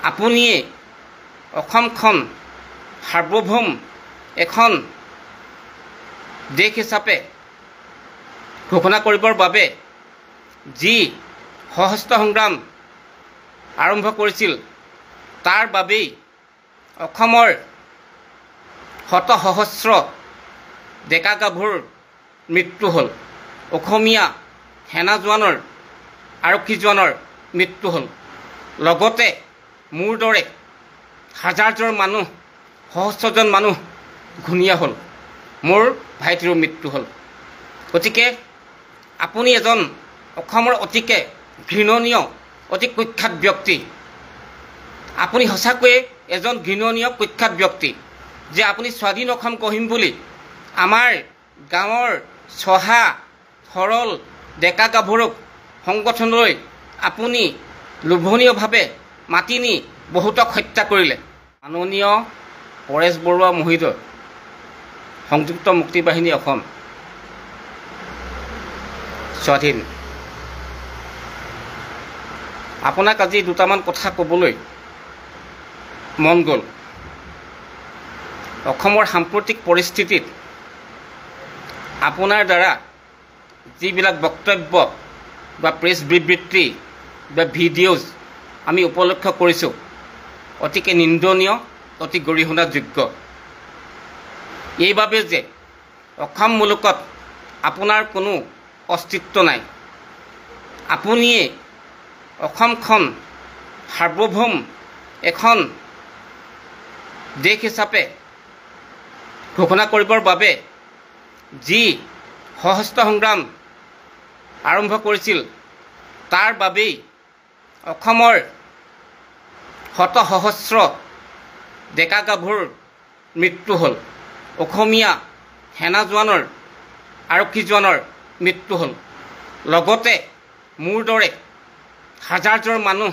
আপুনিয়ে অসমখন সাৰ্বভৌম এখন দেশ হিচাপে ঘোষণা কৰিবৰ বাবে যি সশস্ত্ৰ সংগ্ৰাম আৰম্ভ কৰিছিল তাৰ বাবেই অসমৰ শত সহস্ৰ ডেকা গাভৰুৰ মৃত্যু হ'ল। অসমীয়া সেনা জোৱানৰ আৰক্ষী জোৱানৰ মৃত্যু হ'ল। লগতে মোৰ দৰে হাজাৰজন মানুহ সহস্ৰজন মানুহ ঘূণীয়া হ'ল। মোৰ ভাইটিৰো মৃত্যু হ'ল। গতিকে আপুনি এজন অসমৰ অতিকে ঘৃণনীয় অতি কুখ্যাত ব্যক্তি। আপুনি সঁচাকৈয়ে এজন ঘৃণনীয় কুখ্যাত ব্যক্তি যে আপুনি স্বাধীন অসম গঢ়িম বুলি আমাৰ গাঁৱৰ চহা সৰল ডেকা গাভৰুক সংগঠনলৈ আপুনি লোভনীয়ভাৱে মাতি নি বহুতক হত্যা কৰিলে। মাননীয় পৰেশ বৰুৱা মহোদয়, সংযুক্ত মুক্তি বাহিনী অসম স্বাধীন। আপোনাক আজি দুটামান কথা ক'বলৈ মন গ'ল। অসমৰ সাম্প্ৰতিক পৰিস্থিতিত আপোনাৰ দ্বাৰা যিবিলাক বক্তব্য বা প্ৰেছ বিবৃতি বা ভিডিঅ'জ আমি উপলক্ষ কৰিছোঁ অতিকে নিন্দনীয়, অতি গৰিহণাযোগ্য। এইবাবে যে অসম মুলুকত আপোনাৰ কোনো অস্তিত্ব নাই। আপুনিয়ে অসমখন সাৰ্বভৌম এখন দেশ হিচাপে ঘোষণা কৰিবৰ বাবে যি সশস্ত্ৰ সংগ্ৰাম আৰম্ভ কৰিছিল তাৰ বাবেই অসমৰ শত সহস্ৰ ডেকা গাভৰুৰ মৃত্যু হ'ল। অসমীয়া সেনা জোৱানৰ আৰক্ষী জোৱানৰ মৃত্যু হ'ল। লগতে মোৰ দৰে হাজাৰজন মানুহ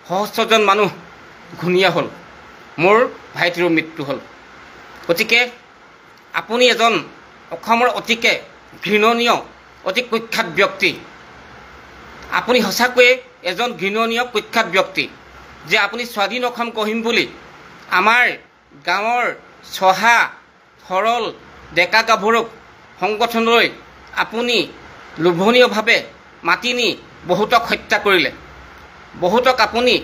সহস্ৰজন মানুহ ঘূণীয়া হ'ল। মোৰ ভাইটিৰো মৃত্যু হ'ল। গতিকে আপুনি এজন অসমৰ অতিকে ঘৃণনীয় অতি কুখ্যাত ব্যক্তি। আপুনি সঁচাকৈয়ে এজন ঘৃণনীয় কুখ্যাত ব্যক্তি যে আপুনি স্বাধীন অসম গঢ়িম বুলি আমাৰ গাঁৱৰ চহা সৰল ডেকা গাভৰুক সংগঠনলৈ আপুনি লোভনীয়ভাৱে মাতি নি বহুতক হত্যা কৰিলে। বহুতক আপুনি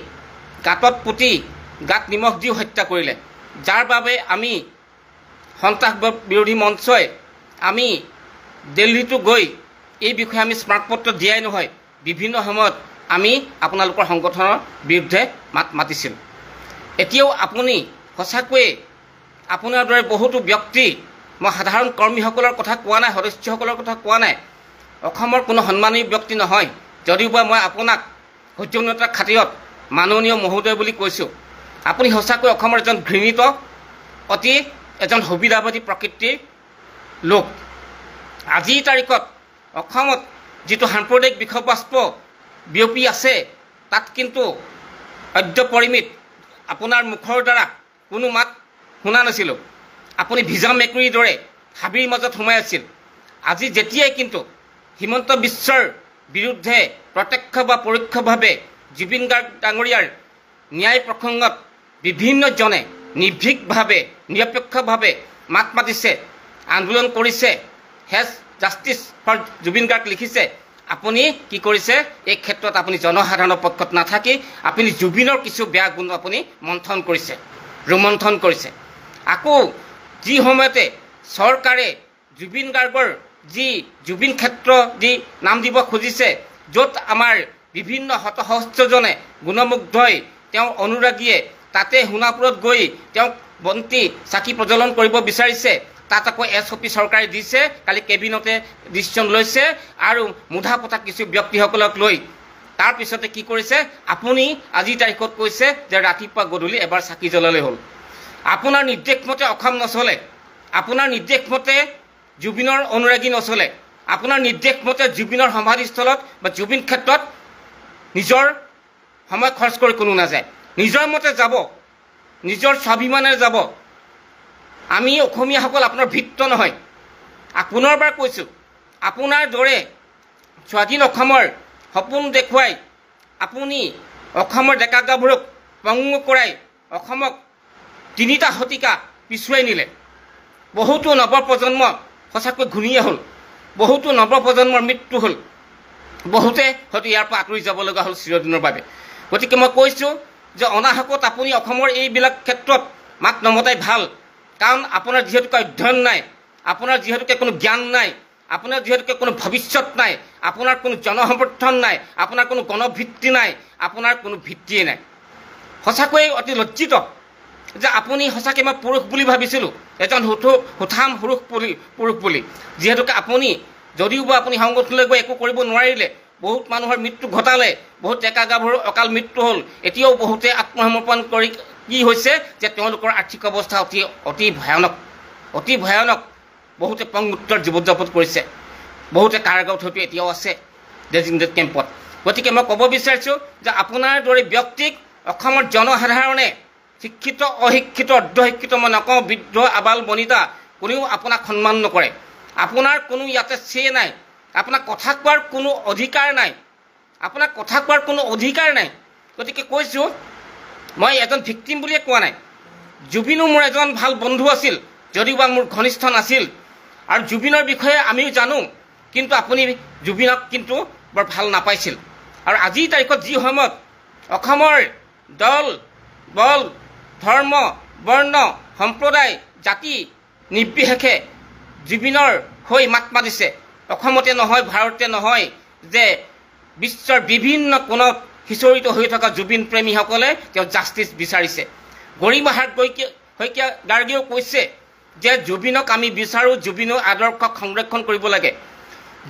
গাঁতত পুতি গাত নিমখ দিও হত্যা কৰিলে, যাৰ বাবে আমি সন্ত্ৰাস বিৰোধী মঞ্চই আমি দিল্লীতো গৈ এই বিষয়ে আমি স্মাৰকপত্ৰ দিয়াই নহয়, বিভিন্ন সময়ত আমি আপোনালোকৰ সংগঠনৰ বিৰুদ্ধে মাত মাতিছিল। এতিয়াও আপুনি সঁচাকৈয়ে আপোনাৰ দৰে বহুতো ব্যক্তি, মই সাধাৰণ কৰ্মীসকলৰ কথা কোৱা নাই, সদস্যসকলৰ কথা কোৱা নাই, অসমৰ কোনো সন্মানীয় ব্যক্তি নহয়, যদিওবা মই আপোনাক সৌজন্যতাৰ খাতিৰত মাননীয় মহোদয় বুলি কৈছোঁ। আপুনি সঁচাকৈ অসমৰ এজন ঘৃণিত অতি এজন সুবিধাবাদী প্ৰকৃতিৰ লোক। আজিৰ তাৰিখত অসমত যিটো সাম্প্ৰদায়িক বিষবাষ্প বিয়পি আছে তাত কিন্তু অদ্য পৰিমিত আপোনাৰ মুখৰ দ্বাৰা কোনো মাত শুনা নাছিলোঁ। আপুনি ভিজা মেকুৰীৰ দৰে হাবিৰ মাজত সোমাই আছিল। আজি যেতিয়াই কিন্তু হিমন্ত বিশ্বৰ বিৰুদ্ধে প্ৰত্যক্ষ বা পৰোক্ষভাৱে জুবিন গাৰ্গ ডাঙৰীয়াৰ ন্যায় প্ৰসংগত বিভিন্নজনে নিৰ্ভীকভাৱে নিৰপেক্ষভাৱে মাত মাতিছে, আন্দোলন কৰিছে, hash justice for Zubeen Garg লিখিছে, আপুনি কি কৰিছে? এই ক্ষেত্ৰত আপুনি জনসাধাৰণৰ পক্ষত নাথাকি আপুনি জুবিনৰ কিছু বেয়া গুণ আপুনি মন্থন কৰিছে, ৰোমন্থন কৰিছে। আকৌ যি সময়তে চৰকাৰে জুবিন গাৰ্গৰ যি জুবিন ক্ষেত্ৰ যি নাম দিব খুজিছে, য'ত আমাৰ বিভিন্ন শতসহস্ৰজনে গুণমুগ্ধই তেওঁৰ অনুৰাগীয়ে তাতে সোণাপুৰত গৈ তেওঁক বন্তি চাকি প্ৰজ্বলন কৰিব বিচাৰিছে, তাত আকৌ SOP চৰকাৰে দিছে, কালি কেবিনেটে ডিচিশ্যন লৈছে আৰু মুধা পতা কিছু ব্যক্তিসকলক লৈ তাৰপিছতে কি কৰিছে? আপুনি আজিৰ তাৰিখত কৈছে যে ৰাতিপুৱা গধূলি এবাৰ চাকি জ্বলালে হ'ল। আপোনাৰ নিৰ্দেশ মতে অসম নচলে, আপোনাৰ নিৰ্দেশ মতে জুবিনৰ অনুৰাগী নচলে, আপোনাৰ নিৰ্দেশ মতে জুবিনৰ সমাধিস্থলত বা জুবিন ক্ষেত্ৰত নিজৰ সময় খৰচ কৰি কোনো নাযায়। নিজৰ মতে যাব, নিজৰ স্বাভিমানেৰে যাব। আমি অসমীয়াসকল আপোনাৰ ভিত্ত নহয়। পুনৰবাৰ কৈছোঁ, আপোনাৰ দৰে স্বাধীন অসমৰ সপোন দেখুৱাই আপুনি অসমৰ ডেকা গাভৰুক পংগু কৰাই অসমক 3টা শতিকা পিছুৱাই নিলে। বহুতো নৱপ্ৰজন্ম সঁচাকৈ ঘূণীয়া হ'ল, বহুতো নৱপ্ৰজন্মৰ মৃত্যু হ'ল, বহুতে হয়তো ইয়াৰ পৰা আঁতৰি যাব লগা হ'ল চিৰদিনৰ বাবে। গতিকে মই কৈছোঁ যে অনাহকত আপুনি অসমৰ এইবিলাক ক্ষেত্ৰত মাত নমতাই ভাল। কাৰণ আপোনাৰ যিহেতুকে অধ্যয়ন নাই, আপোনাৰ যিহেতুকে কোনো জ্ঞান নাই, আপোনাৰ যিহেতুকে কোনো ভৱিষ্যত নাই, আপোনাৰ কোনো জনসমৰ্থন নাই, আপোনাৰ কোনো গণভিত্তি নাই, আপোনাৰ কোনো ভিত্তিয়ে নাই। সঁচাকৈয়ে অতি লজ্জিত যে আপুনি সঁচাকৈ মই পুৰুষ বুলি ভাবিছিলোঁ, এজন সুঠাম পুৰুষ বুলি। যিহেতুকে আপুনি যদিওবা আপুনি সংগঠনলৈ গৈ একো কৰিব নোৱাৰিলে, বহুত মানুহৰ মৃত্যু ঘটালে, বহুত ডেকা গাভৰু অকাল মৃত্যু হ'ল, এতিয়াও বহুতে আত্মসমৰ্পণ কৰি কি হৈছে যে তেওঁলোকৰ আৰ্থিক অৱস্থা অতি ভয়ানক। বহুতে পংগুত্বৰ জীৱন যাপন কৰিছে, বহুতে কাৰাগাৰত হয়তো এতিয়াও আছে ডেজিগনেটেড কেম্পত। গতিকে মই ক'ব বিচাৰিছোঁ যে আপোনাৰ দৰে ব্যক্তিক অসমৰ জনসাধাৰণে শিক্ষিত অশিক্ষিত অৰ্ধশিক্ষিত মই নকওঁ, বৃদ্ধ আবাল বনিতা কোনেও আপোনাক সন্মান নকৰে। আপোনাৰ কোনো ইয়াতে নাই, আপোনাক কথা কোৱাৰ কোনো অধিকাৰ নাই, গতিকে কৈছোঁ মই এজন ভিক্টিম বুলিয়ে কোৱা নাই। জুবিনো মোৰ এজন ভাল বন্ধু আছিল, যদিওবা মোৰ ঘনিষ্ঠ নাছিল, আৰু জুবিনৰ বিষয়ে আমিও জানো, কিন্তু আপুনি জুবিনক কিন্তু বৰ ভাল নাপাইছিল। আৰু আজিৰ তাৰিখত যি সময়ত অসমৰ দল বল ধৰ্ম বৰ্ণ সম্প্ৰদায় জাতি নিৰ্বিশেষে জুবিনৰ হৈ মাত মাতিছে, অসমতে নহয় ভাৰততে নহয় যে বিশ্বৰ বিভিন্ন কোণত সিঁচৰিত হৈ থকা জুবিন প্ৰেমীসকলে তেওঁ জাষ্টিছ বিচাৰিছে। গৰিমা শইকীয়া গাৰ্গীয়েও কৈছে যে জুবিনক আমি বিচাৰোঁ, জুবিনৰ আদৰ্শক সংৰক্ষণ কৰিব লাগে,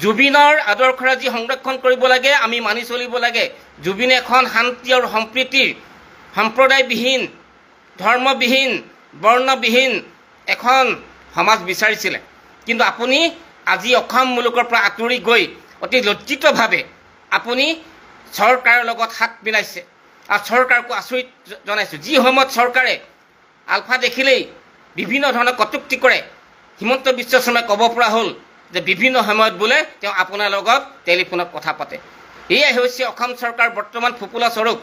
জুবিনৰ আদৰ্শৰাজি সংৰক্ষণ কৰিব লাগে, আমি মানি চলিব লাগে। জুবিনে এখন শান্তি আৰু সম্প্ৰীতিৰ সম্প্ৰদায়বিহীন ধৰ্মবিহীন বৰ্ণবিহীন এখন সমাজ বিচাৰিছিলে। কিন্তু আপুনি আজি অসম মুলুকৰ পৰা আঁতৰি গৈ অতি লজ্জিতভাৱে আপুনি চৰকাৰৰ লগত হাত মিলাইছে, আৰু চৰকাৰকো আচৰিত জনাইছোঁ। যি সময়ত চৰকাৰে আলফা দেখিলেই বিভিন্ন ধৰণৰ কটুক্তি কৰে, হিমন্ত বিশ্ব শৰ্মাই ক'ব পৰা হ'ল যে বিভিন্ন সময়ত বোলে তেওঁ আপোনাৰ লগত টেলিফোনত কথা পাতে। এয়াই হৈছে অসম চৰকাৰ বৰ্তমান ফোপোলা স্বৰূপ।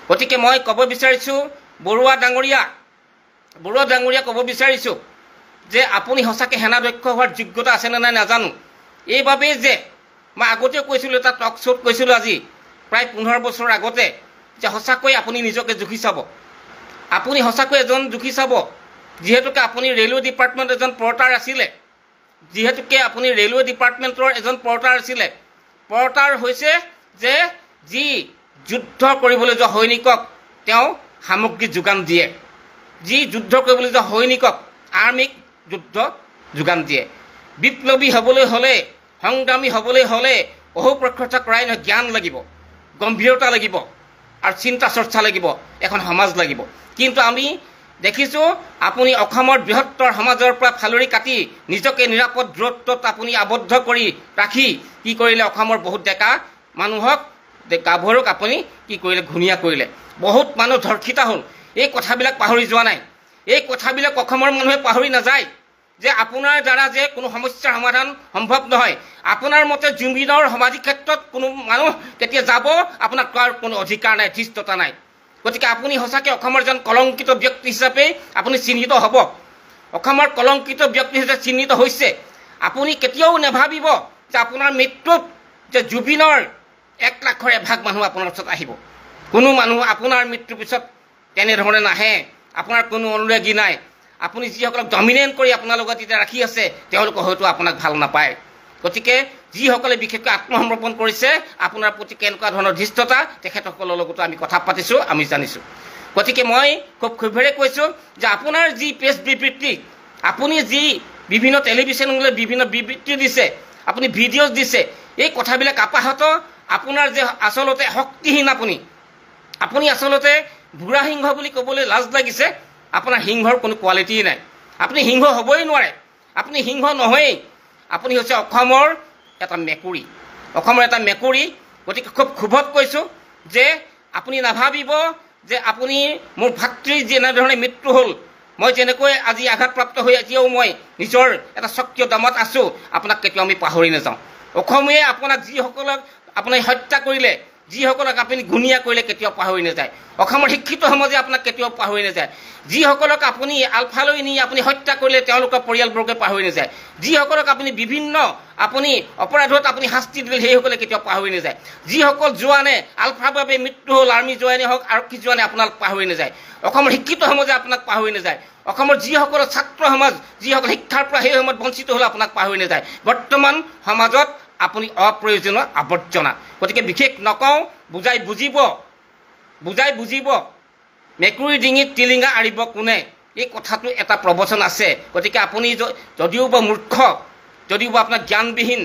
গতিকে মই ক'ব বিচাৰিছোঁ বৰুৱা ডাঙৰীয়া ক'ব বিচাৰিছোঁ যে আপুনি সঁচাকৈ সেনাধ্যক্ষ হোৱাৰ যোগ্যতা আছেনে নাই নাজানো। এইবাবেই যে মই আগতেও কৈছিলোঁ, এটা টক শ্ব'ত কৈছিলোঁ আজি প্ৰায় 15 বছৰ আগতে, যে সঁচাকৈ আপুনি নিজকে জুখি চাব, আপুনি সঁচাকৈ এজন জুখি চাব। যিহেতুকে আপুনি ৰেলৱে ডিপাৰ্টমেণ্টৰ এজন পৰ্টাৰ আছিলে, পৰ্টাৰ হৈছে যে যি যুদ্ধ কৰিবলৈ যোৱা সৈনিকক তেওঁ সামগ্ৰী যোগান দিয়ে, যি যুদ্ধ কৰিবলৈ যোৱা সৈনিকক আৰ্মিক যুদ্ধ যোগান দিয়ে। বিপ্লৱী হ'বলৈ হ'লে, সংগ্ৰামী হ'বলৈ হ'লে অহোপ্ৰখ্যাত কৰাই নহয়, জ্ঞান লাগিব, গম্ভীৰতা লাগিব, আৰু চিন্তা চৰ্চা লাগিব, এখন সমাজ লাগিব। কিন্তু আমি দেখিছোঁ আপুনি অসমৰ বৃহত্তৰ সমাজৰ পৰা ফালৰি কাটি নিজকে নিৰাপদ দূৰত্বত আপুনি আবদ্ধ কৰি ৰাখি কি কৰিলে, অসমৰ বহুত ডেকা মানুহক গাভৰুক আপুনি কি কৰিলে, ঘূণীয়া কৰিলে। বহুত মানুহ ধৰ্ষিত হ'ল। এই কথাবিলাক পাহৰি যোৱা নাই, এই কথাবিলাক অসমৰ মানুহে পাহৰি নাযায় যে আপোনাৰ দ্বাৰা যে কোনো সমস্যাৰ সমাধান সম্ভৱ নহয়। আপোনাৰ মতে জুবিনৰ সমাধি ক্ষেত্ৰত কোনো মানুহ তেতিয়া যাব, আপোনাক কোৱাৰ কোনো অধিকাৰ নাই, ধৃষ্টতা নাই। গতিকে আপুনি সঁচাকৈ অসমৰ এজন কলংকিত ব্যক্তি হিচাপে আপুনি চিহ্নিত হ'ব, অসমৰ কলংকিত ব্যক্তি হিচাপে চিহ্নিত হৈছে। আপুনি কেতিয়াও নাভাবিব যে আপোনাৰ মৃত্যুত যে জুবিনৰ 1 লাখৰ এভাগ মানুহ আপোনাৰ ওচৰত আহিব। কোনো মানুহ আপোনাৰ মৃত্যুৰ পিছত তেনেধৰণে নাহে, আপোনাৰ কোনো অনুৰাগী নাই। আপুনি যিসকলক ডমিনেণ্ট কৰি আপোনাৰ লগত এতিয়া ৰাখি আছে, তেওঁলোকে হয়তো আপোনাক ভাল নাপায়। গতিকে যিসকলে বিশেষকৈ আত্মসমৰ্পণ কৰিছে, আপোনাৰ প্ৰতি কেনেকুৱা ধৰণৰ ধৃষ্টতা, তেখেতসকলৰ লগতো আমি কথা পাতিছোঁ, আমি জানিছোঁ। গতিকে মই খুব ক্ষোভেৰে কৈছোঁ যে আপোনাৰ যি প্ৰেছ বিবৃতি, আপুনি যি বিভিন্ন টেলিভিশ্যনলৈ বিভিন্ন বিবৃতি দিছে, আপুনি ভিডিঅ'জ দিছে, এই কথাবিলাক আপাহত আপোনাৰ যে আচলতে শক্তিহীন, আপুনি আচলতে বুঢ়া সিংহ বুলি ক'বলৈ লাজ লাগিছে। আপোনাৰ সিংহৰ কোনো কোৱালিটি নাই, আপুনি সিংহ হ'বই নোৱাৰে, আপুনি সিংহ নহয়েই, আপুনি হৈছে অসমৰ এটা মেকুৰী। গতিকে খুব ক্ষোভত কৈছোঁ যে আপুনি নাভাবিব যে আপুনি মোৰ ভাতৃৰ যেনেধৰণে মৃত্যু হ'ল, মই যেনেকৈ আজি আঘাতপ্ৰাপ্ত হৈ এতিয়াও মই নিজৰ এটা স্বকীয় দামত আছোঁ, আপোনাক কেতিয়াও আমি পাহৰি নাযাওঁ। অসমীয়াই আপোনাক যিসকলক আপুনি হত্যা কৰিলে, যিসকলক আপুনি গুণীয়া কৰিলে কেতিয়াও পাহৰি নাযায় অসমৰ শিক্ষিত সমাজে আপোনাক কেতিয়াও পাহৰি নাযায় যিসকলক আপুনি আলফালৈ নি আপুনি হত্যা কৰিলে তেওঁলোকৰ পৰিয়ালবৰ্গে পাহৰি নাযায় যিসকলক আপুনি বিভিন্ন আপুনি অপৰাধত আপুনি শাস্তি দিলে সেইসকলে কেতিয়াও পাহৰি নাযায় যিসকল জোৱানে আলফাৰ বাবে মৃত্যু হ'ল আৰ্মি জোৱানে হওক আৰক্ষী জোৱানে আপোনাক পাহৰি নাযায় অসমৰ শিক্ষিত সমাজে আপোনাক পাহৰি নাযায় অসমৰ যিসকল ছাত্ৰ সমাজ যিসকল শিক্ষাৰ পৰা সেই সময়ত বঞ্চিত হ'ল আপোনাক পাহৰি নাযায় বৰ্তমান সমাজত আপুনি অপ্ৰয়োজনীয় আৱৰ্জনা গতিকে বিশেষ নকওঁ বুজাই বুজিব মেকুৰী ডিঙিত টিলিঙা আৰিব কোনে এই কথাটো এটা প্ৰবচন আছে গতিকে আপুনি যদিও বা মূৰ্খ যদিও বা আপোনাৰ জ্ঞানবিহীন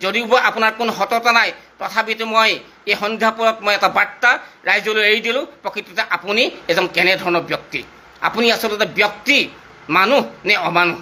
যদিও বা আপোনাৰ কোনো সততা নাই তথাপিতো মই এই সন্ধ্যাপৰত মই এটা বাৰ্তা ৰাইজলৈ এৰি দিলোঁ প্ৰকৃততে আপুনি এজন কেনেধৰণৰ ব্যক্তি আপুনি আচলতে ব্যক্তি মানুহ নে অমানুহ